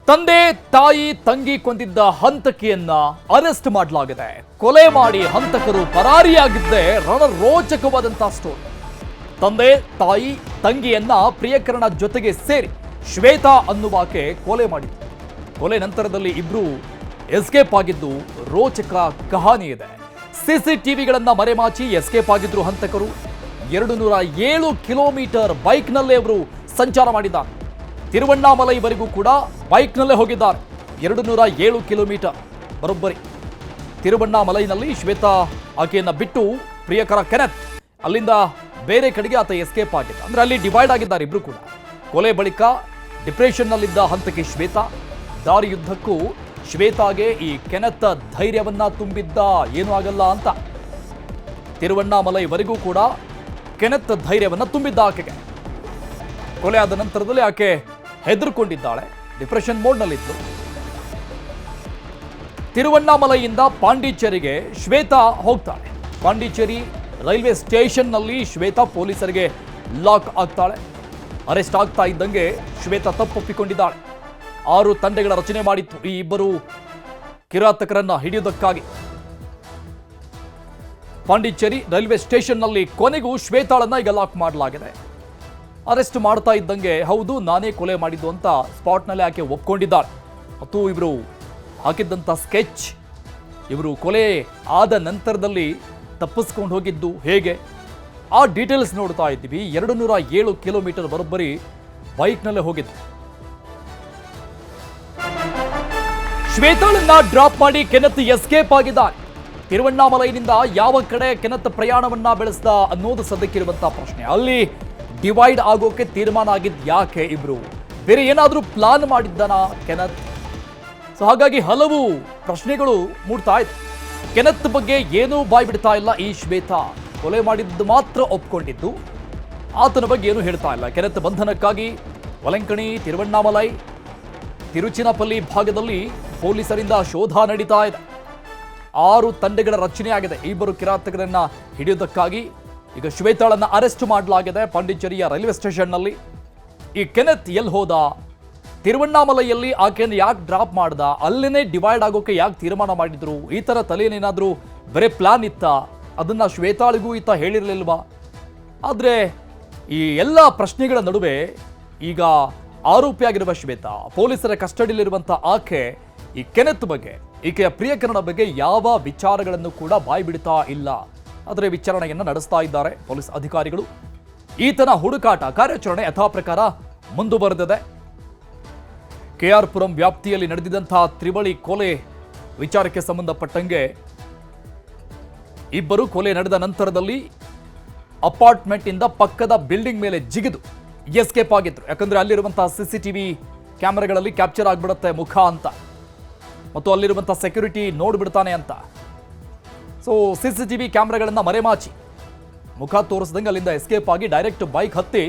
ತಂದೆ ತಾಯಿ ತಂಗಿ ಕೊಂದಿದ್ದ ಹಂತಕಿಯನ್ನ ಅರೆಸ್ಟ್ ಮಾಡಲಾಗಿದೆ. ಕೊಲೆ ಮಾಡಿ ಹಂತಕರು ಪರಾರಿಯಾಗಿದ್ದೇ ರಣರೋಚಕವಾದಂತಹ ಸ್ಟೋರಿ. ತಂದೆ ತಾಯಿ ತಂಗಿಯನ್ನ ಪ್ರಿಯಕರಣ ಜೊತೆಗೆ ಸೇರಿ ಶ್ವೇತಾ ಅನ್ನುವಾಕೆ ಕೊಲೆ ಮಾಡಿದ್ರು. ಕೊಲೆ ನಂತರದಲ್ಲಿ ಇಬ್ರು ಎಸ್ಕೇಪ್ ಆಗಿದ್ದು ರೋಚಕ ಕಹಾನಿ ಇದೆ. ಸಿಸಿಟಿವಿಗಳನ್ನ ಮರೆಮಾಚಿ ಎಸ್ಕೇಪ್ ಆಗಿದ್ರು ಹಂತಕರು. 207 ಕಿಲೋಮೀಟರ್ ಬೈಕ್ನಲ್ಲೇ ಅವರು ಸಂಚಾರ ಮಾಡಿದ್ದಾರೆ. ತಿರುವಣ್ಣಾಮಲೈವರೆಗೂ ಕೂಡ ಬೈಕ್ನಲ್ಲೇ ಹೋಗಿದ್ದಾರೆ. 207 ಕಿಲೋಮೀಟರ್ ಬರೋಬ್ಬರಿ. ತಿರುವಣ್ಣಾಮಲೈನಲ್ಲಿ ಶ್ವೇತಾ ಆಕೆಯನ್ನ ಬಿಟ್ಟು ಪ್ರಿಯಕರ ಕೆನೆತ್ ಅಲ್ಲಿಂದ ಬೇರೆ ಕಡೆಗೆ ಆತ ಎಸ್ಕೇಪ್ ಆಗಿದ್ದ. ಅಂದ್ರೆ ಅಲ್ಲಿ ಡಿವೈಡ್ ಆಗಿದ್ದಾರೆ ಇಬ್ರು ಕೂಡ. ಕೊಲೆ ಬಳಿಕ ಡಿಪ್ರೆಷನ್ನಲ್ಲಿದ್ದ ಹಂತಕಿ ಶ್ವೇತಾ. ದಾರಿಯುದ್ದಕ್ಕೂ ಶ್ವೇತಾಗೆ ಈ ಕೆನೆತ್ ಧೈರ್ಯವನ್ನ ತುಂಬಿದ್ದ, ಏನೂ ಆಗಲ್ಲ ಅಂತ. ತಿರುವಣ್ಣಾಮಲೈವರೆಗೂ ಕೂಡ ಕೆನೆತ್ ಧೈರ್ಯವನ್ನ ತುಂಬಿದ್ದ ಆಕೆಗೆ. ಕೊಲೆ ಆದ ನಂತರದಲ್ಲಿ ಆಕೆ ಹೆದರ್ಕೊಂಡಿದ್ದಾಳೆ, ಡಿಪ್ರೆಷನ್ ಮೋಡ್ನಲ್ಲಿದ್ದು. ತಿರುವಣ್ಣಾಮಲೈಯಿಂದ ಪಾಂಡಿಚೇರಿಗೆ ಶ್ವೇತಾ ಹೋಗ್ತಾಳೆ. ಪಾಂಡಿಚೇರಿ ರೈಲ್ವೆ ಸ್ಟೇಷನ್ನಲ್ಲಿ ಶ್ವೇತಾ ಪೊಲೀಸರಿಗೆ ಲಾಕ್ ಆಗ್ತಾಳೆ. ಅರೆಸ್ಟ್ ಆಗ್ತಾ ಇದ್ದಂಗೆ ಶ್ವೇತಾ ತಪ್ಪೊಪ್ಪಿಕೊಂಡಿದ್ದಾಳೆ. 6 ತಂಡಗಳ ರಚನೆ ಮಾಡಿತ್ತು ಈ ಇಬ್ಬರು ಕಿರಾತಕರನ್ನ ಹಿಡಿಯುವುದಕ್ಕಾಗಿ. ಪಾಂಡಿಚೇರಿ ರೈಲ್ವೆ ಸ್ಟೇಷನ್ನಲ್ಲಿ ಕೊನೆಗೂ ಶ್ವೇತಾಳನ್ನ ಈಗ ಲಾಕ್ ಮಾಡಲಾಗಿದೆ. ಅರೆಸ್ಟ್ ಮಾಡ್ತಾ ಇದ್ದಂಗೆ ಹೌದು ನಾನೇ ಕೊಲೆ ಮಾಡಿದ್ದು ಅಂತ ಸ್ಪಾಟ್ನಲ್ಲಿ ಆಕೆ ಒಪ್ಕೊಂಡಿದ್ದಾಳೆ. ಮತ್ತು ಇವರು ಹಾಕಿದ್ದಂಥ ಸ್ಕೆಚ್, ಇವರು ಕೊಲೆ ಆದ ನಂತರದಲ್ಲಿ ತಪ್ಪಿಸ್ಕೊಂಡು ಹೋಗಿದ್ದು ಹೇಗೆ, ಆ ಡೀಟೇಲ್ಸ್ ನೋಡ್ತಾ ಇದ್ದೀವಿ. 207 ಕಿಲೋಮೀಟರ್ ಬರೋಬ್ಬರಿ ಬೈಕ್ನಲ್ಲೇ ಹೋಗಿದ್ದು. ಶ್ವೇತಾಳನ್ನ ಡ್ರಾಪ್ ಮಾಡಿ ಕೆನೆತ್ ಎಸ್ಕೇಪ್ ಆಗಿದ್ದಾರೆ. ತಿರುವಣ್ಣಾಮಲೈನಿಂದ ಯಾವ ಕಡೆ ಕೆನೆತ್ ಪ್ರಯಾಣವನ್ನ ಬೆಳೆಸ್ದ ಅನ್ನೋದು ಸದ್ಯಕ್ಕಿರುವಂತಹ ಪ್ರಶ್ನೆ. ಅಲ್ಲಿ ಡಿವೈಡ್ ಆಗೋಕೆ ತೀರ್ಮಾನ ಆಗಿದ್ದು ಯಾಕೆ? ಇಬ್ರು ಬೇರೆ ಏನಾದರೂ ಪ್ಲಾನ್ ಮಾಡಿದ್ದಾನ ಕೆನೆತ್? ಸೊ ಹಾಗಾಗಿ ಹಲವು ಪ್ರಶ್ನೆಗಳು ಮೂಡ್ತಾ ಇದೆ. ಕೆನೆತ್ ಬಗ್ಗೆ ಏನೂ ಬಾಯ್ ಬಿಡ್ತಾ ಇಲ್ಲ ಈ ಶ್ವೇತಾ. ಕೊಲೆ ಮಾಡಿದ್ದು ಮಾತ್ರ ಒಪ್ಕೊಂಡಿದ್ದು, ಆತನ ಬಗ್ಗೆ ಏನೂ ಹೇಳ್ತಾ ಇಲ್ಲ. ಕೆನೆತ್ ಬಂಧನಕ್ಕಾಗಿ ವಲಂಕಣಿ, ತಿರುವಣ್ಣಾಮಲೈ, ತಿರುಚಿನಪಲ್ಲಿ ಭಾಗದಲ್ಲಿ ಪೊಲೀಸರಿಂದ ಶೋಧ ನಡೀತಾ ಇದೆ. 6 ತಂಡಗಳ ರಚನೆ ಆಗಿದೆ ಇಬ್ಬರು ಕಿರಾತಕರನ್ನ ಹಿಡಿಯೋದಕ್ಕಾಗಿ. ಈಗ ಶ್ವೇತಾಳನ್ನ ಅರೆಸ್ಟ್ ಮಾಡಲಾಗಿದೆ ಪಾಂಡಿಚೇರಿಯ ರೈಲ್ವೆ ಸ್ಟೇಷನ್ನಲ್ಲಿ. ಈ ಕೆನೆತ್ ಎಲ್ಲಿ ಹೋದ, ತಿರುವಣ್ಣಾಮಲೈಯಲ್ಲಿ ಆಕೆಯನ್ನು ಯಾಕೆ ಡ್ರಾಪ್ ಮಾಡ್ದ, ಅಲ್ಲೇನೇ ಡಿವೈಡ್ ಆಗೋಕೆ ಯಾಕೆ ತೀರ್ಮಾನ ಮಾಡಿದ್ರು, ಈ ಥರ ತಲೆಯೇನಾದರೂ ಬರೀ ಪ್ಲಾನ್ ಇತ್ತ, ಅದನ್ನು ಶ್ವೇತಾಳಿಗೂ ಈತ ಹೇಳಿರಲಿಲ್ವಾ? ಆದರೆ ಈ ಎಲ್ಲ ಪ್ರಶ್ನೆಗಳ ನಡುವೆ ಈಗ ಆರೋಪಿಯಾಗಿರುವ ಶ್ವೇತಾ, ಪೊಲೀಸರ ಕಸ್ಟಡಿಯಲ್ಲಿರುವಂಥ ಆಕೆ ಈ ಕೆನೆತ್ ಬಗ್ಗೆ, ಈಕೆಯ ಪ್ರಿಯಕರಣ ಬಗ್ಗೆ ಯಾವ ವಿಚಾರಗಳನ್ನು ಕೂಡ ಬಾಯಿ ಬಿಡ್ತಾ ಇಲ್ಲ. ಆದರೆ ವಿಚಾರಣೆಯನ್ನು ನಡೆಸ್ತಾ ಇದ್ದಾರೆ ಪೊಲೀಸ್ ಅಧಿಕಾರಿಗಳು. ಈತನ ಹುಡುಕಾಟ ಕಾರ್ಯಾಚರಣೆ ಯಥಾ ಪ್ರಕಾರ ಮುಂದುವರೆದಿದೆ. KR ಪುರಂ ವ್ಯಾಪ್ತಿಯಲ್ಲಿ ನಡೆದಿದ್ದಂತಹ ತ್ರಿವಳಿ ಕೊಲೆ ವಿಚಾರಕ್ಕೆ ಸಂಬಂಧಪಟ್ಟಂಗೆ ಇಬ್ಬರು ಕೊಲೆ ನಡೆದ ನಂತರದಲ್ಲಿ ಅಪಾರ್ಟ್ಮೆಂಟ್ ಇಂದ ಪಕ್ಕದ ಬಿಲ್ಡಿಂಗ್ ಮೇಲೆ ಜಿಗಿದು ಎಸ್ಕೇಪ್ ಆಗಿದ್ರು. ಯಾಕಂದ್ರೆ ಅಲ್ಲಿರುವಂತಹ CCTV ಕ್ಯಾಮೆರಾಗಳಲ್ಲಿ ಕ್ಯಾಪ್ಚರ್ ಆಗಿಬಿಡುತ್ತೆ ಮುಖ ಅಂತ, ಮತ್ತು ಅಲ್ಲಿರುವಂತಹ ಸೆಕ್ಯೂರಿಟಿ ನೋಡ್ಬಿಡ್ತಾನೆ ಅಂತ. ಸೊ CCTV ಕ್ಯಾಮೆರಾಗಳನ್ನ ಮರೆಮಾಚಿ ಮುಖ ತೋರಿಸ್ದಂಗೆ ಅಲ್ಲಿಂದ ಎಸ್ಕೇಪ್ ಆಗಿ ಡೈರೆಕ್ಟ್ ಬೈಕ್ ಹತ್ತಿ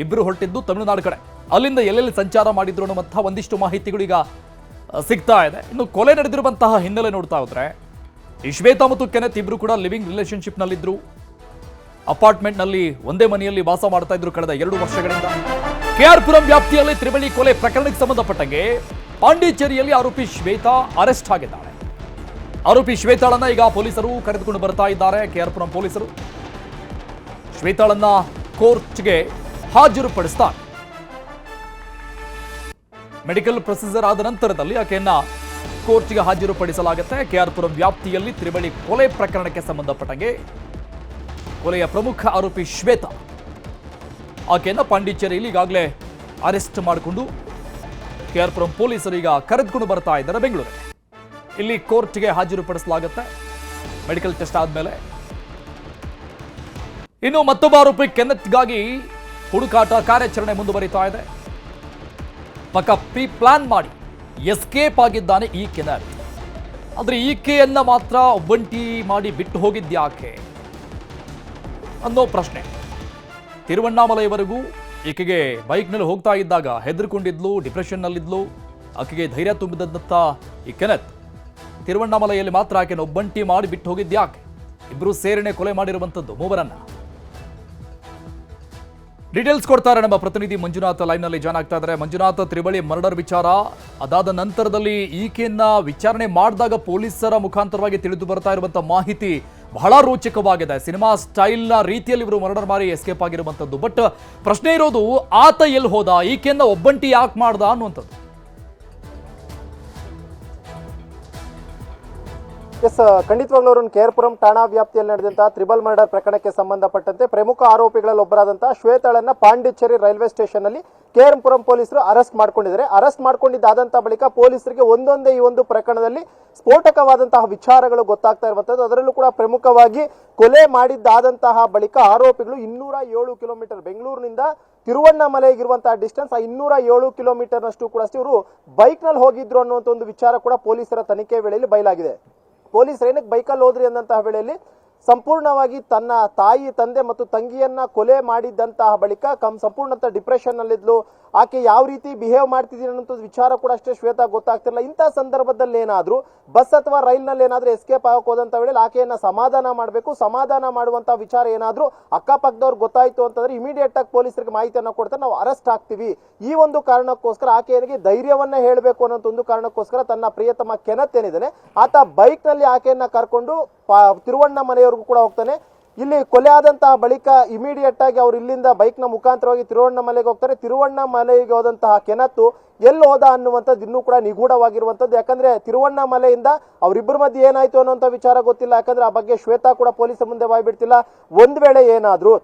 ಇಬ್ಬರು ಹೊರಟಿದ್ದು ತಮಿಳುನಾಡು ಕಡೆ. ಅಲ್ಲಿಂದ ಎಲ್ಲೆಲ್ಲಿ ಸಂಚಾರ ಮಾಡಿದ್ರು ಅನ್ನುವಂತಹ ಒಂದಿಷ್ಟು ಮಾಹಿತಿಗಳು ಈಗ ಸಿಗ್ತಾ ಇದೆ. ಇನ್ನು ಕೊಲೆ ನಡೆದಿರುವಂತಹ ಹಿನ್ನೆಲೆ ನೋಡ್ತಾ ಹೋದ್ರೆ ಈ ಶ್ವೇತಾ ಮತ್ತು ಕೆನೆತ್ ಇಬ್ರು ಕೂಡ ಲಿವಿಂಗ್ ರಿಲೇಶನ್ಶಿಪ್ನಲ್ಲಿದ್ರು. ಅಪಾರ್ಟ್ಮೆಂಟ್ನಲ್ಲಿ ಒಂದೇ ಮನೆಯಲ್ಲಿ ವಾಸ ಮಾಡ್ತಾ ಇದ್ರು ಕಳೆದ 2 ವರ್ಷಗಳಿಂದ. KR ಪುರಂ ವ್ಯಾಪ್ತಿಯಲ್ಲಿ ತ್ರಿವಳಿ ಕೊಲೆ ಪ್ರಕರಣಕ್ಕೆ ಸಂಬಂಧಪಟ್ಟಂಗೆ ಪಾಂಡಿಚೇರಿಯಲ್ಲಿ ಆರೋಪಿ ಶ್ವೇತಾ ಅರೆಸ್ಟ್ ಆಗಿದ್ದಾಳೆ. ಆರೋಪಿ ಶ್ವೇತಾಳನ್ನ ಈಗ ಪೊಲೀಸರು ಕರೆದುಕೊಂಡು ಬರ್ತಾ ಇದ್ದಾರೆ. KR ಪುರಂ ಪೊಲೀಸರು ಶ್ವೇತಾಳನ್ನ ಕೋರ್ಟ್ಗೆ ಹಾಜರುಪಡಿಸ್ತಾರೆ. ಮೆಡಿಕಲ್ ಪ್ರೊಸೀಜರ್ ಆದ ನಂತರದಲ್ಲಿ ಆಕೆಯನ್ನ ಕೋರ್ಟ್ಗೆ ಹಾಜರುಪಡಿಸಲಾಗುತ್ತೆ. KR ಪುರಂ ವ್ಯಾಪ್ತಿಯಲ್ಲಿ ತ್ರಿವಳಿ ಕೊಲೆ ಪ್ರಕರಣಕ್ಕೆ ಸಂಬಂಧಪಟ್ಟಂಗೆ ಕೊಲೆಯ ಪ್ರಮುಖ ಆರೋಪಿ ಶ್ವೇತಾ, ಆಕೆಯನ್ನ ಪಾಂಡಿಚೇರಿಯಲ್ಲಿ ಈಗಾಗಲೇ ಅರೆಸ್ಟ್ ಮಾಡಿಕೊಂಡು KR ಪುರಂ ಪೊಲೀಸರು ಈಗ ಕರೆದುಕೊಂಡು ಬರ್ತಾ ಇದ್ದಾರೆ ಬೆಂಗಳೂರಿಗೆ. ಇಲ್ಲಿ ಕೋರ್ಟ್ಗೆ ಹಾಜರುಪಡಿಸಲಾಗುತ್ತೆ ಮೆಡಿಕಲ್ ಟೆಸ್ಟ್ ಆದ್ಮೇಲೆ. ಇನ್ನು ಮತ್ತೊಬ್ಬ ಆರೋಪಿ ಕೆನೆತ್ಗಾಗಿ ಹುಡುಕಾಟ ಕಾರ್ಯಾಚರಣೆ ಮುಂದುವರಿತಾ ಇದೆ. ಪಕ್ಕ ಪ್ರೀ ಪ್ಲಾನ್ ಮಾಡಿ ಎಸ್ಕೇಪ್ ಆಗಿದ್ದಾನೆ ಈ ಕೆನೆತ್. ಆದ್ರೆ ಈಕೆಯನ್ನ ಮಾತ್ರ ಒಬ್ಬಂಟಿ ಮಾಡಿ ಬಿಟ್ಟು ಹೋಗಿದ್ಯಾಕೆ ಅನ್ನೋ ಪ್ರಶ್ನೆ. ತಿರುವಣ್ಣಾಮಲೈವರೆಗೂ ಈಕೆಗೆ ಬೈಕ್ನಲ್ಲಿ ಹೋಗ್ತಾ ಇದ್ದಾಗ ಹೆದರ್ಕೊಂಡಿದ್ಲು, ಡಿಪ್ರೆಷನ್ನಲ್ಲಿದ್ಲು. ಆಕೆಗೆ ಧೈರ್ಯ ತುಂಬಿದಂಥ ಈ ಕೆನೆತ್ ತಿರುವಣ್ಣಾಮಲೈಯಲ್ಲಿ ಮಾತ್ರ ಆಕೆನ ಒಬ್ಬಂಟಿ ಮಾಡಿ ಬಿಟ್ಟು ಹೋಗಿದ್ಯಾಕೆ? ಇಬ್ಬರು ಸೇರಿನೇ ಕೊಲೆ ಮಾಡಿರುವಂಥದ್ದು ಮೂವರನ್ನ. ಡೀಟೇಲ್ಸ್ ಕೊಡ್ತಾರೆ ನಮ್ಮ ಪ್ರತಿನಿಧಿ ಮಂಜುನಾಥ್ ಲೈವ್ ನಲ್ಲಿ ಜಾಯ್ನ್ ಆಗ್ತಾ ಇದ್ದಾರೆ. ಮಂಜುನಾಥ್, ತ್ರಿವಳಿ ಮರ್ಡರ್ ವಿಚಾರ ಅದಾದ ನಂತರದಲ್ಲಿ ಈಕೆಯನ್ನ ವಿಚಾರಣೆ ಮಾಡಿದಾಗ ಪೊಲೀಸರ ಮುಖಾಂತರವಾಗಿ ತಿಳಿದು ಬರ್ತಾ ಇರುವಂತಹ ಮಾಹಿತಿ ಬಹಳ ರೋಚಕವಾಗಿದೆ. ಸಿನಿಮಾ ಸ್ಟೈಲ್ ನ ರೀತಿಯಲ್ಲಿ ಇವರು ಮರ್ಡರ್ ಮಾಡಿ ಎಸ್ಕೇಪ್ ಆಗಿರುವಂತದ್ದು. ಬಟ್ ಪ್ರಶ್ನೆ ಇರೋದು, ಆತ ಎಲ್ಲಿ ಹೋದ, ಈಕೆಯನ್ನ ಒಬ್ಬಂಟಿ ಯಾಕೆ ಮಾಡ್ದ ಅನ್ನುವಂಥದ್ದು. ಖಂಡಿತವಾಗ್ಲೂ ಅರುಣ್, ಕೇರ್ಪುರಂ ಠಾಣಾ ವ್ಯಾಪ್ತಿಯಲ್ಲಿ ನಡೆದಂತಹ ತ್ರಿಬಲ್ ಮರ್ಡರ್ ಪ್ರಕರಣಕ್ಕೆ ಸಂಬಂಧಪಟ್ಟಂತೆ ಪ್ರಮುಖ ಆರೋಪಿಗಳಲ್ಲಿ ಒಬ್ಬರಾದಂತಹ ಶ್ವೇತಾಳನ್ನ ಪಾಂಡಿಚೇರಿ ರೈಲ್ವೆ ಸ್ಟೇಷನ್ ನಲ್ಲಿ ಕೇರ್ಪುರಂ ಪೊಲೀಸರು ಅರೆಸ್ಟ್ ಮಾಡ್ಕೊಂಡಿದ್ದಾರೆ. ಅರೆಸ್ಟ್ ಮಾಡ್ಕೊಂಡಿದ್ದಾದಂತಹ ಬಳಿಕ ಪೊಲೀಸರಿಗೆ ಒಂದೊಂದೇ ಈ ಒಂದು ಪ್ರಕರಣದಲ್ಲಿ ಸ್ಫೋಟಕವಾದಂತಹ ವಿಚಾರಗಳು ಗೊತ್ತಾಗ್ತಾ ಇರುವಂತದ್ದು. ಅದರಲ್ಲೂ ಕೂಡ ಪ್ರಮುಖವಾಗಿ ಕೊಲೆ ಮಾಡಿದ್ದಾದಂತಹ ಬಳಿಕ ಆರೋಪಿಗಳು 207 ಕಿಲೋಮೀಟರ್ ಬೆಂಗಳೂರಿನಿಂದ ತಿರುವಣ್ಣಾಮಲೆಗಿರುವಂತಹ ಡಿಸ್ಟೆನ್ಸ್ 207 ಕಿಲೋಮೀಟರ್ ನಷ್ಟು ಕೂಡ ಇವರು ಬೈಕ್ ನಲ್ಲಿ ಹೋಗಿದ್ರು ಅನ್ನುವಂತ ಒಂದು ವಿಚಾರ ಕೂಡ ಪೊಲೀಸರ ತನಿಖೆ ವೇಳೆಯಲ್ಲಿ ಬಯಲಾಗಿದೆ. ಪೊಲೀಸರು ಏನಕ್ಕೆ ಬೈಕಲ್ಲಿ ಹೋದ್ರಿ ಅನ್ನಂತಹ ವೇಳೆಯಲ್ಲಿ ಸಂಪೂರ್ಣವಾಗಿ ತನ್ನ ತಾಯಿ, ತಂದೆ ಮತ್ತು ತಂಗಿಯನ್ನ ಕೊಲೆ ಮಾಡಿದ್ದಂತಹ ಬಳಿಕ ಸಂಪೂರ್ಣ ಡಿಪ್ರೆಷನ್ ನಲ್ಲಿದ್ಲು. ಆಕೆ ಯಾವ ರೀತಿ ಬಿಹೇವ್ ಮಾಡ್ತಿದ್ದೀನಿ ಅನ್ನೋ ವಿಚಾರ ಕೂಡ ಅಷ್ಟೇ ಶ್ವೇತಾ ಗೊತ್ತಾಗ್ತಿರಲಿಲ್ಲ. ಇಂತಹ ಸಂದರ್ಭದಲ್ಲಿ ಏನಾದ್ರೂ ಬಸ್ ಅಥವಾ ರೈಲ್ ನಲ್ಲಿ ಏನಾದ್ರೂ ಎಸ್ಕೇಪ್ ಆಗಕ್ಕೆ ಹೋದಂತ ವೇಳೆಯಲ್ಲಿ ಆಕೆಯನ್ನ ಸಮಾಧಾನ ಮಾಡಬೇಕು. ಸಮಾಧಾನ ಮಾಡುವಂತಹ ವಿಚಾರ ಏನಾದ್ರೂ ಅಕ್ಕಪಕ್ಕದವ್ರು ಗೊತ್ತಾಯ್ತು ಅಂತಂದ್ರೆ ಇಮಿಡಿಯೇಟ್ ಆಗಿ ಪೊಲೀಸರಿಗೆ ಮಾಹಿತಿಯನ್ನ ಕೊಡ್ತಾರೆ, ನಾವು ಅರೆಸ್ಟ್ ಆಗ್ತೀವಿ. ಈ ಒಂದು ಕಾರಣಕ್ಕೋಸ್ಕರ ಆಕೆಯನಿಗೆ ಧೈರ್ಯವನ್ನ ಹೇಳಬೇಕು ಅನ್ನೋ ಒಂದು ಕಾರಣಕ್ಕೋಸ್ಕರ ತನ್ನ ಪ್ರಿಯತಮ ಕೆನತ್ ಏನಿದ್ದಾನೆ ಆತ ಬೈಕ್ ನಲ್ಲಿ ಆಕೆಯನ್ನ ಕರ್ಕೊಂಡು ತಿರುವಣ್ಣಾಮಲೆಯವರೆಗೂ ಕೂಡ ಹೋಗ್ತಾನೆ. ಇಲ್ಲಿ ಕೊಲೆ ಆದಂತಹ ಬಳಿಕ ಇಮಿಡಿಯೇಟ್ ಆಗಿ ಅವ್ರು ಇಲ್ಲಿಂದ ಬೈಕ್ ನ ಮುಖಾಂತರವಾಗಿ ತಿರುವಣ್ಣಾಮಲೆಗೆ ಹೋಗ್ತಾರೆ. ತಿರುವಣ್ಣಾಮಲೆಗೆ ಹೋದಂತಹ ಕೆನತ್ತು ಎಲ್ಲಿ ಹೋದ ಅನ್ನುವಂಥದ್ದು ಇನ್ನೂ ಕೂಡ ನಿಗೂಢವಾಗಿರುವಂತದ್ದು. ಯಾಕಂದ್ರೆ ತಿರುವಣ್ಣಾಮಲೆಯಿಂದ ಅವರಿಬ್ಬರ ಮಧ್ಯೆ ಏನಾಯ್ತು ಅನ್ನುವಂಥ ವಿಚಾರ ಗೊತ್ತಿಲ್ಲ. ಯಾಕಂದ್ರೆ ಆ ಬಗ್ಗೆ ಶ್ವೇತಾ ಕೂಡ ಪೊಲೀಸರ ಮುಂದೆ ಬಾಯ್ಬಿಡ್ತಿಲ್ಲ. ಒಂದ್ ವೇಳೆ ಏನಾದ್ರೂ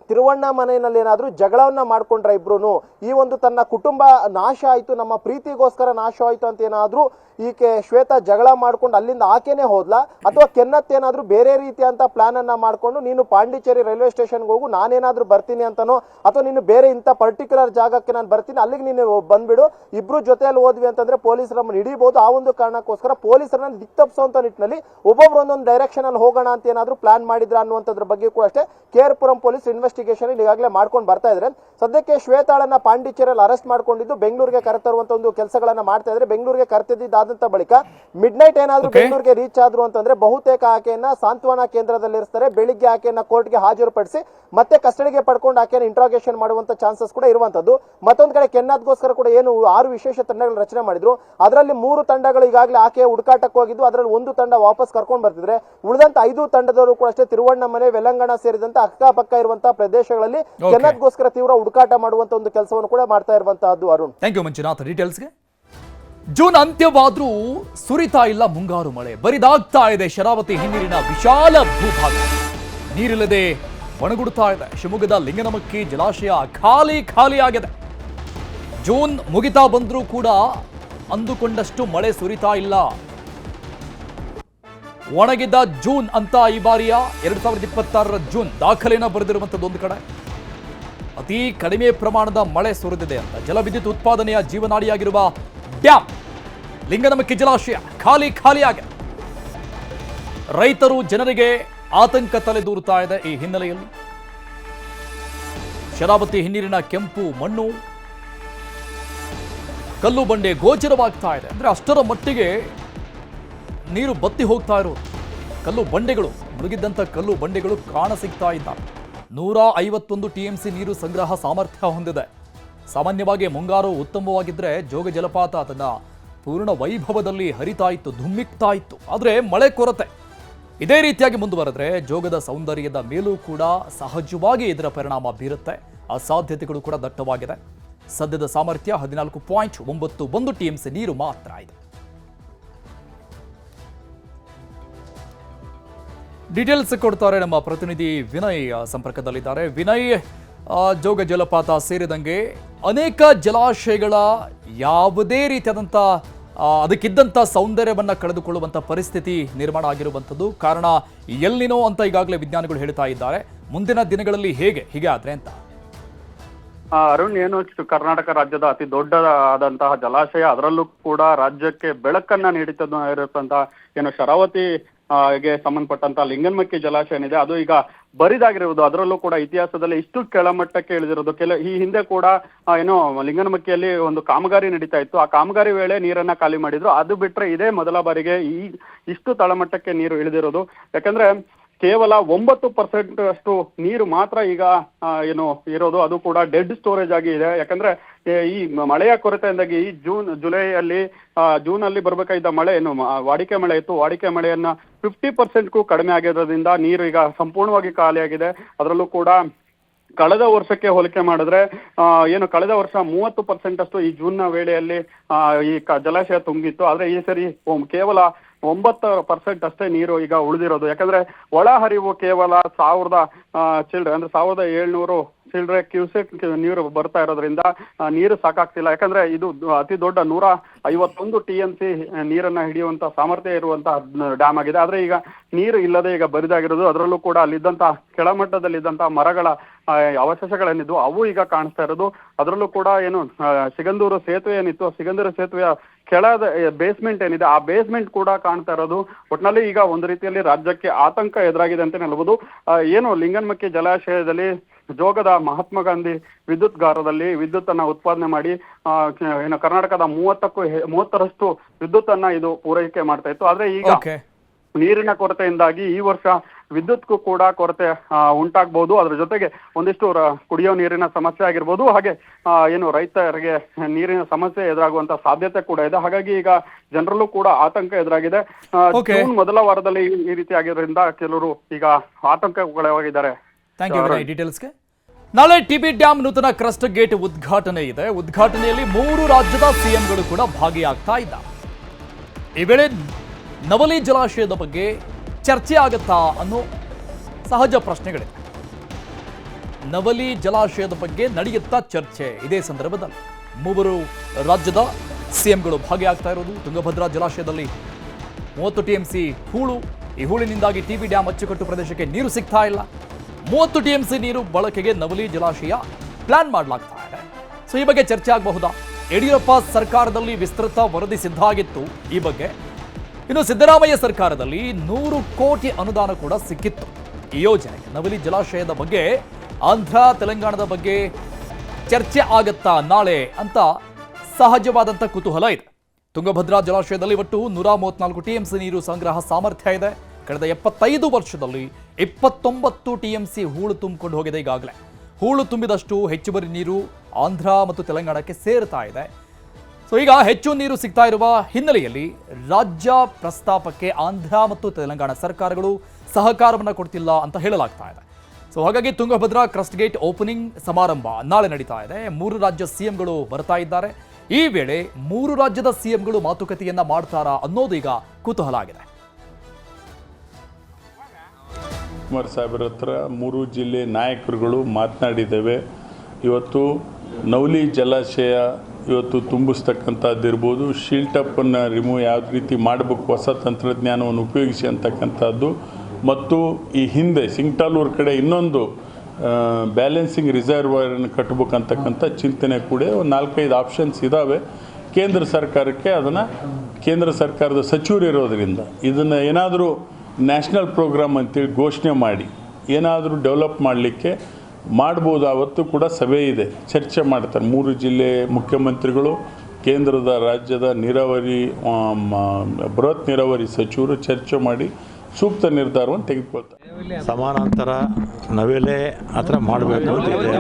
ತಿರುವಣ್ಣಾಮಲೆಯಲ್ಲಿ ಏನಾದ್ರೂ ಜಗಳವನ್ನ ಮಾಡ್ಕೊಂಡ್ರ ಇಬ್ರು, ಈ ಒಂದು ತನ್ನ ಕುಟುಂಬ ನಾಶ ಆಯ್ತು, ನಮ್ಮ ಪ್ರೀತಿಗೋಸ್ಕರ ನಾಶ ಆಯ್ತು ಅಂತ ಏನಾದ್ರೂ ಈಕೆ ಶ್ವೇತಾ ಜಗಳ ಮಾಡ್ಕೊಂಡು ಅಲ್ಲಿಂದ ಆಕೆನೆ ಹೋದ್ಲಾ, ಅಥವಾ ಕೆನ್ನತ್ ಏನಾದ್ರೂ ಬೇರೆ ರೀತಿಯಂತ ಪ್ಲಾನ್ ಅನ್ನ ಮಾಡ್ಕೊಂಡು ನೀನು ಪಾಂಡಿಚೇರಿ ರೈಲ್ವೆ ಸ್ಟೇಷನ್ಗೆ ಹೋಗು, ನಾನೇನಾದ್ರೂ ಬರ್ತೀನಿ ಅಂತನೋ, ಅಥವಾ ನೀನು ಬೇರೆ ಇಂಥ ಪರ್ಟಿಕ್ಯುಲರ್ ಜಾಗಕ್ಕೆ ನಾನು ಬರ್ತೀನಿ, ಅಲ್ಲಿಗೆ ನೀನು ಬಂದ್ಬಿಡು, ಇಬ್ರು ಜೊತೆಯಲ್ಲಿ ಹೋದ್ವಿ ಅಂತಂದ್ರೆ ಪೊಲೀಸರು ನಮ್ಮನ್ನು ಹಿಡಿಬಹುದು. ಆ ಒಂದು ಕಾರಣಕ್ಕೋಸ್ಕರ ಪೊಲೀಸರನ್ನ ದಿಕ್ತಪ್ಪಿಸುವಂತ ನಿಟ್ಟಿನಲ್ಲಿ ಒಬ್ಬೊಬ್ರು ಒಂದೊಂದು ಡೈರೆಕ್ಷನ್ ಅಲ್ಲಿ ಹೋಗೋಣ ಅಂತ ಏನಾದ್ರೂ ಪ್ಲಾನ್ ಮಾಡಿದ್ರ ಅನ್ನುವಂಥದ್ರ ಬಗ್ಗೆ ಕೂಡ ಅಷ್ಟೇ ಕೇರ್ಪುರಂ ಪೊಲೀಸ್ ಇನ್ವೆಸ್ಟಿಗೇಷನ್ ಈಗಾಗಲೇ ಮಾಡ್ಕೊಂಡು ಬರ್ತಾ ಇದ್ದಾರೆ. ಸದ್ಯಕ್ಕೆ ಶ್ವೇತಾಳನ್ನ ಪಾಂಡಿಚೇರಿಯಲ್ಲಿ ಅರೆಸ್ಟ್ ಮಾಡ್ಕೊಂಡಿದ್ದು ಬೆಂಗಳೂರಿಗೆ ಕರೆತರುವಂತ ಒಂದು ಕೆಲಸಗಳನ್ನ ಮಾಡ್ತಾ ಇದ್ದಾರೆ. ಬೆಂಗಳೂರಿಗೆ ಕರೆತಿದ್ದಾದಂತ ಬಳಿಕ ಮಿಡ್ ನೈಟ್ ಏನಾದ್ರೂ ಬೆಂಗಳೂರಿಗೆ ರೀಚ್ ಆದ್ರು ಅಂತಂದ್ರೆ ಬಹುತೇಕ ಆಕೆಯನ್ನ ಸಾಂತ್ವನ ಕೇಂದ್ರದಲ್ಲಿ ಇರಿಸ್ತಾರೆ. ಬೆಳಿಗ್ಗೆ ಆಕೆಯನ್ನ ಕೋರ್ಟ್ಗೆ ಹಾಜರುಪಡಿಸಿ ಮತ್ತೆ ಕಸ್ಟಡಿಗೆ ಪಡ್ಕೊಂಡು ಆಕೆಯನ್ನು ಇಂಟ್ರಾಗೇಷನ್ ಮಾಡುವಂತ ಚಾನ್ಸಸ್ ಕೂಡ ಇರುವಂತದ್ದು. ಮತ್ತೊಂದ್ ಕಡೆ ಕೆನ್ನತ್ಗೋಸ್ಕರ ಕೂಡ ಏನು 6 ವಿಶೇಷ ತಂಡಗಳು ರಚನೆ ಮಾಡಿದ್ರು, ಅದರಲ್ಲಿ 3 ತಂಡಗಳು ಈಗಾಗಲೇ ಆಕೆಯ ಹುಡುಕಾಟಕ್ಕೆ ಹೋಗಿದ್ದು, ಅದರಲ್ಲಿ 1 ತಂಡ ವಾಪಸ್ ಕರ್ಕೊಂಡು ಬರ್ತಿದ್ರೆ ಉಳಿದಂತ 5 ತಂಡದವರು ಕೂಡ ಅಷ್ಟೇ ತಿರುವಣ್ಣಾಮಲೆ, ವೆಲಂಗಣ ಸೇರಿದಂತೆ ಅಕ್ಕಪಕ್ಕ ಇರುವಂತಹ ಪ್ರದೇಶಗಳಲ್ಲಿ ಕೆನ್ನತ್ಗೋಸ್ಕರ ತೀವ್ರ ಹುಡುಕಾಟ ಮಾಡುವಂತ ಒಂದು ಕೆಲಸವನ್ನು ಕೂಡ ಮಾಡ್ತಾ ಇರುವಂತಹದ್ದು. ಅರುಣ್, ಥ್ಯಾಂಕ್ ಯು ಮಂಜುನಾಥ್ ಡೀಟೇಲ್ಸ್ಗೆ. ಜೂನ್ ಅಂತ್ಯವಾದ್ರೂ ಸುರಿತಾ ಇಲ್ಲ ಮುಂಗಾರು ಮಳೆ, ಬರಿದಾಗ್ತಾ ಇದೆ ಶರಾವತಿ ಹಿನ್ನೀರಿನ ವಿಶಾಲ ಭೂಭಾಗ. ನೀರಿಲ್ಲದೆ ಒಣಗುಡ್ತಾ ಇದೆ. ಶಿವಮೊಗ್ಗದ ಲಿಂಗನಮಕ್ಕಿ ಜಲಾಶಯ ಖಾಲಿಯಾಗಿದೆ. ಜೂನ್ ಮುಗಿತಾ ಬಂದ್ರೂ ಕೂಡ ಅಂದುಕೊಂಡಷ್ಟು ಮಳೆ ಸುರಿತಾ ಇಲ್ಲ. ಒಣಗಿದ ಜೂನ್ ಅಂತ ಈ ಬಾರಿಯ 2026ರ ಜೂನ್ ದಾಖಲೆಯನ್ನು ಬರೆದಿರುವಂತದ್ದು ಒಂದು ಕಡೆ. ಅತಿ ಕಡಿಮೆ ಪ್ರಮಾಣದ ಮಳೆ ಸುರಿದಿದೆ ಅಂತ ಜಲವಿದ್ಯುತ್ ಉತ್ಪಾದನೆಯ ಜೀವನಾಡಿಯಾಗಿರುವ ಡ್ಯಾಮ್ ಲಿಂಗನಮಕ್ಕಿ ಜಲಾಶಯ ಖಾಲಿಯಾಗಿದೆ. ರೈತರು, ಜನರಿಗೆ ಆತಂಕ ತಲೆದೂರುತ್ತಾ ಇದೆ. ಈ ಹಿನ್ನೆಲೆಯಲ್ಲಿ ಶರಾವತಿ ಹಿನ್ನೀರಿನ ಕೆಂಪು ಮಣ್ಣು, ಕಲ್ಲು ಬಂಡೆ ಗೋಚರವಾಗ್ತಾ ಇದೆ. ಅಂದ್ರೆ ಅಷ್ಟರ ಮಟ್ಟಿಗೆ ನೀರು ಬತ್ತಿ ಹೋಗ್ತಾ ಇರೋದು. ಕಲ್ಲು ಬಂಡೆಗಳು, ಮುಳುಗಿದ್ದಂಥ ಕಲ್ಲು ಬಂಡೆಗಳು ಕಾಣಸಿಗ್ತಾ ಇದ್ದಾವೆ. 151 TMC ನೀರು ಸಂಗ್ರಹ ಸಾಮರ್ಥ್ಯ ಹೊಂದಿದೆ. ಸಾಮಾನ್ಯವಾಗಿ ಮುಂಗಾರು ಉತ್ತಮವಾಗಿದ್ರೆ ಜೋಗ ಜಲಪಾತ ತನ್ನ ಪೂರ್ಣ ವೈಭವದಲ್ಲಿ ಹರಿತಾ ಇತ್ತು, ಧುಮ್ಮಿಕ್ತಾ ಇತ್ತು. ಆದರೆ ಮಳೆ ಕೊರತೆ ಇದೇ ರೀತಿಯಾಗಿ ಮುಂದುವರೆದ್ರೆ ಜೋಗದ ಸೌಂದರ್ಯದ ಮೇಲೂ ಕೂಡ ಸಹಜವಾಗಿ ಇದರ ಪರಿಣಾಮ ಬೀರುತ್ತೆ. ಆ ಸಾಧ್ಯತೆಗಳು ಕೂಡ ದಟ್ಟವಾಗಿದೆ. ಸದ್ಯದ ಸಾಮರ್ಥ್ಯ 14.91 TMC ನೀರು ಮಾತ್ರ ಇದೆ. ಡೀಟೇಲ್ಸ್ ಕೊಡ್ತಾರೆ ನಮ್ಮ ಪ್ರತಿನಿಧಿ ವಿನಯ್ ಸಂಪರ್ಕದಲ್ಲಿದ್ದಾರೆ. ವಿನಯ್, ಜೋಗ ಜಲಪಾತ ಸೇರಿದಂಗೆ ಅನೇಕ ಜಲಾಶಯಗಳ ಯಾವುದೇ ರೀತಿಯಾದಂಥ ಅದಕ್ಕಿದ್ದಂಥ ಸೌಂದರ್ಯವನ್ನು ಕಳೆದುಕೊಳ್ಳುವಂಥ ಪರಿಸ್ಥಿತಿ ನಿರ್ಮಾಣ ಆಗಿರುವಂಥದ್ದು. ಕಾರಣ ಎಲ್ಲಿನೋ ಅಂತ ಈಗಾಗಲೇ ವಿಜ್ಞಾನಿಗಳು ಹೇಳ್ತಾ ಇದ್ದಾರೆ. ಮುಂದಿನ ದಿನಗಳಲ್ಲಿ ಹೀಗೆ ಆದ್ರೆ ಅಂತ ಅರುಣ್, ಏನು ಕರ್ನಾಟಕ ರಾಜ್ಯದ ಅತಿ ದೊಡ್ಡದಾದಂತಹ ಜಲಾಶಯ, ಅದರಲ್ಲೂ ಕೂಡ ರಾಜ್ಯಕ್ಕೆ ಬೆಳಕನ್ನ ನೀಡುತ್ತಿರುವಂತಹ ಏನು ಶರಾವತಿ ಗೆ ಸಂಬಂಧಪಟ್ಟಂತ ಲಿಂಗನಮಕ್ಕಿ ಜಲಾಶಯ ಏನಿದೆ ಅದು ಈಗ ಬರಿದಾಗಿರುವುದು. ಅದರಲ್ಲೂ ಕೂಡ ಇತಿಹಾಸದಲ್ಲಿ ಇಷ್ಟು ಕೆಳಮಟ್ಟಕ್ಕೆ ಇಳಿದಿರೋದು. ಈ ಹಿಂದೆ ಕೂಡ ಏನೋ ಲಿಂಗನಮಕ್ಕಿಯಲ್ಲಿ ಒಂದು ಕಾಮಗಾರಿ ನಡೀತಾ ಇತ್ತು. ಆ ಕಾಮಗಾರಿ ವೇಳೆ ನೀರನ್ನ ಖಾಲಿ ಮಾಡಿದ್ರು. ಅದು ಬಿಟ್ರೆ ಇದೇ ಮೊದಲ ಬಾರಿಗೆ ಇಷ್ಟು ತಳಮಟ್ಟಕ್ಕೆ ನೀರು ಇಳಿದಿರೋದು. ಯಾಕಂದ್ರೆ ಕೇವಲ 9% ಅಷ್ಟು ನೀರು ಮಾತ್ರ ಈಗ ಏನು ಇರೋದು, ಅದು ಕೂಡ ಡೆಡ್ ಸ್ಟೋರೇಜ್ ಆಗಿ ಇದೆ. ಯಾಕಂದ್ರೆ ಈ ಮಳೆಯ ಕೊರತೆಯಿಂದಾಗಿ ಈ ಜೂನ್ ಅಲ್ಲಿ ಬರ್ಬೇಕಾಗಿದ್ದ ಮಳೆ ಏನು ವಾಡಿಕೆ ಮಳೆ ಇತ್ತು, ವಾಡಿಕೆ ಮಳೆಯನ್ನ 50%ಕ್ಕೂ ಕಡಿಮೆ ಆಗಿರೋದ್ರಿಂದ ನೀರು ಈಗ ಸಂಪೂರ್ಣವಾಗಿ ಖಾಲಿಯಾಗಿದೆ. ಅದರಲ್ಲೂ ಕೂಡ ಕಳೆದ ವರ್ಷಕ್ಕೆ ಹೋಲಿಕೆ ಮಾಡಿದ್ರೆ ಏನು ಕಳೆದ ವರ್ಷ 30% ಅಷ್ಟು ಈ ಜೂನ್ನ ವೇಳೆಯಲ್ಲಿ ಈ ಜಲಾಶಯ ತುಂಬಿತ್ತು. ಆದ್ರೆ ಈ ಸರಿ ಕೇವಲ 9% ಅಷ್ಟೇ ನೀರು ಈಗ ಉಳಿದಿರೋದು. ಯಾಕಂದ್ರೆ ಒಳ ಹರಿವು ಕೇವಲ 1000 ಚಿಲ್ಡ್ರೆ ಅಂದ್ರೆ 1700 ಚಿಲ್ಡ್ರೆ ಕ್ಯೂಸೆಕ್ ನೀರು ಬರ್ತಾ ಇರೋದ್ರಿಂದ ನೀರು ಸಾಕಾಗ್ತಿಲ್ಲ. ಯಾಕಂದ್ರೆ ಇದು ಅತಿ ದೊಡ್ಡ 151 TMC ನೀರನ್ನ ಹಿಡಿಯುವಂತ ಸಾಮರ್ಥ್ಯ ಇರುವಂತಹ ಡ್ಯಾಮ್ ಆಗಿದೆ. ಆದ್ರೆ ಈಗ ನೀರು ಇಲ್ಲದೆ ಈಗ ಬರಿದಾಗಿರೋದು. ಅದರಲ್ಲೂ ಕೂಡ ಅಲ್ಲಿದ್ದಂತ ಕೆಳಮಟ್ಟದಲ್ಲಿದ್ದಂತ ಮರಗಳ ಅವಶೇಷಗಳೇನಿದ್ವು ಅವು ಈಗ ಕಾಣಿಸ್ತಾ ಇರೋದು. ಅದರಲ್ಲೂ ಕೂಡ ಏನು ಸಿಗಂದೂರು ಸೇತುವೆ ಏನಿತ್ತು, ಸಿಗಂದೂರು ಸೇತುವೆಯ ಕೆಳದ ಬೇಸ್ಮೆಂಟ್ ಏನಿದೆ ಆ ಬೇಸ್ಮೆಂಟ್ ಕೂಡ ಕಾಣ್ತಾ ಇರೋದು. ಒಟ್ಟಿನಲ್ಲಿ ಈಗ ಒಂದು ರೀತಿಯಲ್ಲಿ ರಾಜ್ಯಕ್ಕೆ ಆತಂಕ ಎದುರಾಗಿದೆ ಅಂತ ಹೇಳ್ಬೋದು. ಏನು ಲಿಂಗನಮಕ್ಕಿ ಜಲಾಶಯದಲ್ಲಿ ಜೋಗದ ಮಹಾತ್ಮ ಗಾಂಧಿ ವಿದ್ಯುತ್ಗಾರದಲ್ಲಿ ವಿದ್ಯುತ್ ಅನ್ನ ಉತ್ಪಾದನೆ ಮಾಡಿ ಏನು ಕರ್ನಾಟಕದ 30ರಷ್ಟು ವಿದ್ಯುತ್ ಅನ್ನ ಇದು ಪೂರೈಕೆ ಮಾಡ್ತಾ ಇತ್ತು. ಆದ್ರೆ ಈಗ ನೀರಿನ ಕೊರತೆಯಿಂದಾಗಿ ಈ ವರ್ಷ ವಿದ್ಯುತ್ಗೂ ಕೂಡ ಕೊರತೆ ಉಂಟಾಗಬಹುದು. ಅದ್ರ ಜೊತೆಗೆ ಒಂದಿಷ್ಟು ಕುಡಿಯೋ ನೀರಿನ ಸಮಸ್ಯೆ ಆಗಿರ್ಬೋದು, ಹಾಗೆ ಏನು ರೈತರಿಗೆ ನೀರಿನ ಸಮಸ್ಯೆ ಎದುರಾಗುವಂತ ಸಾಧ್ಯತೆ ಕೂಡ ಇದೆ. ಹಾಗಾಗಿ ಈಗ ಜನರಲ್ಲೂ ಕೂಡ ಆತಂಕ ಎದುರಾಗಿದೆ. ಜೂನ್ ಮೊದಲ ವಾರದಲ್ಲಿ ಈ ರೀತಿ ಆಗಿರೋದ್ರಿಂದ ಕೆಲವರು ಈಗ ಆತಂಕಗೊಳಗಾಗಿದ್ದಾರೆ. ಡೀಟೇಲ್ಸ್ಗೆ ನಾಳೆ ಟಿಬಿ ಡ್ಯಾಮ್ ನೂತನ ಕ್ರಸ್ಟ್ ಗೇಟ್ ಉದ್ಘಾಟನೆ ಇದೆ. ಉದ್ಘಾಟನೆಯಲ್ಲಿ 3 ರಾಜ್ಯದ ಸಿಎಂಗಳು ಕೂಡ ಭಾಗಿಯಾಗ್ತಾ ಇದ್ದಾರೆ. ಈ ವೇಳೆ ನವಲಿ ಜಲಾಶಯದ ಬಗ್ಗೆ ಚರ್ಚೆ ಆಗುತ್ತಾ ಅನ್ನೋ ಸಹಜ ಪ್ರಶ್ನೆಗಳಿವೆ. ನವಲಿ ಜಲಾಶಯದ ಬಗ್ಗೆ ನಡೆಯುತ್ತಾ ಚರ್ಚೆ. ಇದೇ ಸಂದರ್ಭದಲ್ಲಿ 3 ರಾಜ್ಯದ ಸಿಎಂಗಳು ಭಾಗಿಯಾಗ್ತಾ ಇರೋದು. ತುಂಗಭದ್ರಾ ಜಲಾಶಯದಲ್ಲಿ 30 TMC ಹೂಳು. ಈ ಹೂಳಿನಿಂದಾಗಿ ಟಿಬಿ ಡ್ಯಾಮ್ ಅಚ್ಚುಕಟ್ಟು ಪ್ರದೇಶಕ್ಕೆ ನೀರು ಸಿಗ್ತಾ ಇಲ್ಲ. 30 TMC ನೀರು ಬಳಕೆಗೆ ನವಲಿ ಜಲಾಶಯ ಪ್ಲಾನ್ ಮಾಡಲಾಗ್ತಾ ಇದೆ. ಸೊ ಈ ಬಗ್ಗೆ ಚರ್ಚೆ ಆಗಬಹುದಾ? ಯಡಿಯೂರಪ್ಪ ಸರ್ಕಾರದಲ್ಲಿ ವಿಸ್ತೃತ ವರದಿ ಸಿದ್ಧ ಆಗಿತ್ತು ಈ ಬಗ್ಗೆ. ಇನ್ನು ಸಿದ್ದರಾಮಯ್ಯ ಸರ್ಕಾರದಲ್ಲಿ 100 ಕೋಟಿ ಅನುದಾನ ಕೂಡ ಸಿಕ್ಕಿತ್ತು ಈ ಯೋಜನೆಗೆ. ನವಲಿ ಜಲಾಶಯದ ಬಗ್ಗೆ ಆಂಧ್ರ ತೆಲಂಗಾಣದ ಬಗ್ಗೆ ಚರ್ಚೆ ಆಗತ್ತಾ ನಾಳೆ ಅಂತ ಸಹಜವಾದಂಥ ಕುತೂಹಲ ಇದೆ. ತುಂಗಭದ್ರಾ ಜಲಾಶಯದಲ್ಲಿ ಒಟ್ಟು 134 TMC ನೀರು ಸಂಗ್ರಹ ಸಾಮರ್ಥ್ಯ ಇದೆ. ಕಳೆದ 75 ವರ್ಷದಲ್ಲಿ 29 TMC ಹೂಳು ತುಂಬಿಕೊಂಡು ಹೋಗಿದೆ. ಈಗಾಗಲೇ ಹೂಳು ತುಂಬಿದಷ್ಟು ಹೆಚ್ಚುವರಿ ನೀರು ಆಂಧ್ರ ಮತ್ತು ತೆಲಂಗಾಣಕ್ಕೆ ಸೇರ್ತಾ ಇದೆ. ಸೊ ಈಗ ಹೆಚ್ಚು ನೀರು ಸಿಗ್ತಾ ಇರುವ ಹಿನ್ನೆಲೆಯಲ್ಲಿ ರಾಜ್ಯ ಪ್ರಸ್ತಾಪಕ್ಕೆ ಆಂಧ್ರ ಮತ್ತು ತೆಲಂಗಾಣ ಸರ್ಕಾರಗಳು ಸಹಕಾರವನ್ನು ಕೊಡ್ತಿಲ್ಲ ಅಂತ ಹೇಳಲಾಗ್ತಾ ಇದೆ. ಸೊ ಹಾಗಾಗಿ ತುಂಗಭದ್ರಾ ಕ್ರಸ್ಟ್ ಗೇಟ್ ಓಪನಿಂಗ್ ಸಮಾರಂಭ ನಾಳೆ ನಡೀತಾ ಇದೆ. 3 ರಾಜ್ಯ ಸಿಎಂಗಳು ಬರ್ತಾ ಇದ್ದಾರೆ. ಈ ವೇಳೆ 3 ರಾಜ್ಯದ ಸಿಎಂಗಳು ಮಾತುಕತೆಯನ್ನ ಮಾಡ್ತಾರಾ ಅನ್ನೋದು ಈಗ ಕುತೂಹಲ ಆಗಿದೆ. ಕುಮಾರ್ ಸಾಹೇಬ್ರ ಹತ್ರ 3 ಜಿಲ್ಲೆ ನಾಯಕರುಗಳು ಮಾತನಾಡಿದ್ದೇವೆ. ಇವತ್ತು ನವಲಿ ಜಲಾಶಯ ಇವತ್ತು ತುಂಬಿಸ್ತಕ್ಕಂಥದ್ದಿರ್ಬೋದು, ಶೀಲ್ಟಪ್ಪನ್ನು ರಿಮೂವ್ ಯಾವ ರೀತಿ ಮಾಡಬೇಕು, ಹೊಸ ತಂತ್ರಜ್ಞಾನವನ್ನು ಉಪಯೋಗಿಸಿ ಅಂತಕ್ಕಂಥದ್ದು, ಮತ್ತು ಈ ಹಿಂದೆ ಸಿಂಗ್ಟಾಲೂರು ಕಡೆ ಇನ್ನೊಂದು ಬ್ಯಾಲೆನ್ಸಿಂಗ್ ರಿಸರ್ವಾಯರನ್ನು ಕಟ್ಟಬೇಕಂತಕ್ಕಂಥ ಚಿಂತನೆ ಕೂಡ 4-5 ಆಪ್ಷನ್ಸ್ ಇದ್ದಾವೆ. ಕೇಂದ್ರ ಸರ್ಕಾರಕ್ಕೆ ಅದನ್ನು ಕೇಂದ್ರ ಸರ್ಕಾರದ ಸಚಿವರು ಇರೋದರಿಂದ ಇದನ್ನು ಏನಾದರೂ ನ್ಯಾಷನಲ್ ಪ್ರೋಗ್ರಾಮ್ ಅಂತೇಳಿ ಘೋಷಣೆ ಮಾಡಿ ಏನಾದರೂ ಡೆವಲಪ್ ಮಾಡಲಿಕ್ಕೆ ಮಾಡ್ಬೋದು. ಆವತ್ತು ಕೂಡ ಸಭೆ ಇದೆ, ಚರ್ಚೆ ಮಾಡ್ತಾರೆ 3 ಜಿಲ್ಲೆ ಮುಖ್ಯಮಂತ್ರಿಗಳು, ಕೇಂದ್ರದ ರಾಜ್ಯದ ನೀರಾವರಿ ಬೃಹತ್ ನೀರಾವರಿ ಸಚಿವರು ಚರ್ಚೆ ಮಾಡಿ ಸೂಕ್ತ ನಿರ್ಧಾರವನ್ನು ತೆಗೆದುಕೊಳ್ತಾರೆ. ಸಮಾನಾಂತರ ನವಿಲೆ ಹತ್ರ ಮಾಡಬೇಕು ಅಂತಿದೆ.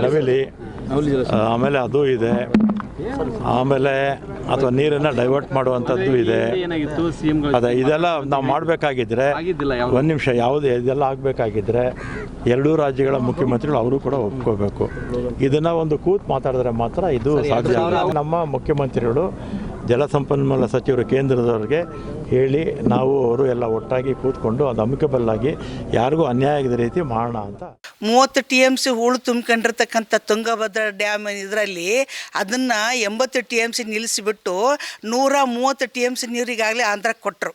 ನವಿಲಿ ಆಮೇಲೆ ಅದು ಇದೆ, ಆಮೇಲೆ ಅಥವಾ ನೀರನ್ನು ಡೈವರ್ಟ್ ಮಾಡುವಂಥದ್ದು ಇದೆ. ಅದೇ ಇದೆಲ್ಲ ನಾವು ಮಾಡಬೇಕಾಗಿದ್ರೆ ಒಂದು ನಿಮಿಷ ಇದೆಲ್ಲ ಆಗಬೇಕಾಗಿದ್ರೆ 2 ರಾಜ್ಯಗಳ ಮುಖ್ಯಮಂತ್ರಿಗಳು ಅವರು ಕೂಡ ಒಪ್ಕೋಬೇಕು. ಇದನ್ನು ಒಂದು ಕೂತು ಮಾತಾಡಿದ್ರೆ ಮಾತ್ರ ಇದು ಸಾಧ್ಯ. ನಮ್ಮ ಮುಖ್ಯಮಂತ್ರಿಗಳು ಜಲಸಂಪನ್ಮೂಲ ಸಚಿವರು ಕೇಂದ್ರದವ್ರಿಗೆ ಹೇಳಿ ನಾವು ಅವರು ಎಲ್ಲ ಒಟ್ಟಾಗಿ ಕೂತ್ಕೊಂಡು ಅದು ಅಮಿಕಬಲ್ ಆಗಿ ಯಾರಿಗೂ ಅನ್ಯಾಯ ಆಗದ ರೀತಿ ಮಾಡೋಣ ಅಂತ. 30 TMC ಹೂಳು ತುಂಬಿಕೊಂಡಿರ್ತಕ್ಕಂಥ ತುಂಗಭದ್ರಾ ಡ್ಯಾಮ್ ಇದರಲ್ಲಿ ಅದನ್ನು 80 TMC ನಿಲ್ಲಿಸಿಬಿಟ್ಟು 130 TMC ನೀರಿಗಾಗಲೇ ಆಂಧ್ರಕ್ಕೆ ಕೊಟ್ಟರು.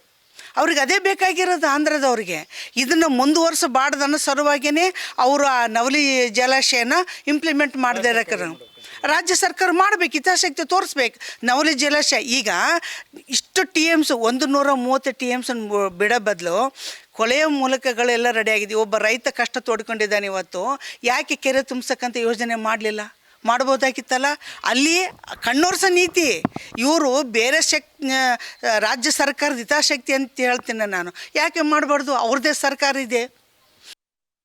ಅವ್ರಿಗೆ ಅದೇ ಬೇಕಾಗಿರೋದು ಆಂಧ್ರದವ್ರಿಗೆ. ಇದನ್ನು ಮುಂದುವರಿಸಬಾರ್ದು ಅನ್ನೋ ಸಲುವಾಗಿಯೇ ಅವರು ಆ ನವಲಿ ಜಲಾಶಯನ ಇಂಪ್ಲಿಮೆಂಟ್ ಮಾಡದೇ ಇರೋಕ್ಕಾರ ರಾಜ್ಯ ಸರ್ಕಾರ ಮಾಡಬೇಕು, ಹಿತಾಸಕ್ತಿ ತೋರಿಸ್ಬೇಕು. ನವಲಿ ಜಲಾಶಯ ಈಗ ಇಷ್ಟು TMC 130 TMC ಬಿಡೋ ಬದಲು ಕೊಳೆಯ ಮೂಲಕಗಳೆಲ್ಲ ರೆಡಿಯಾಗಿದೆ. ಒಬ್ಬ ರೈತ ಕಷ್ಟ ತೋಡ್ಕೊಂಡಿದ್ದಾನೆ. ಇವತ್ತು ಯಾಕೆ ಕೆರೆ ತುಂಬಿಸಕ್ಕಂತ ಯೋಜನೆ ಮಾಡಲಿಲ್ಲ? ಮಾಡ್ಬೋದಾಗಿತ್ತಲ್ಲ. ಅಲ್ಲಿ ಕಣ್ಣೋರ್ಸ ನೀತಿ. ಇವರು ಬೇರೆ ರಾಜ್ಯ ಸರ್ಕಾರದ ಹಿತಾಸಕ್ತಿ ಅಂತ ಹೇಳ್ತೀನಿ ನಾನು. ಯಾಕೆ ಮಾಡಬಾರ್ದು? ಅವ್ರದ್ದೇ ಸರ್ಕಾರ ಇದೆ.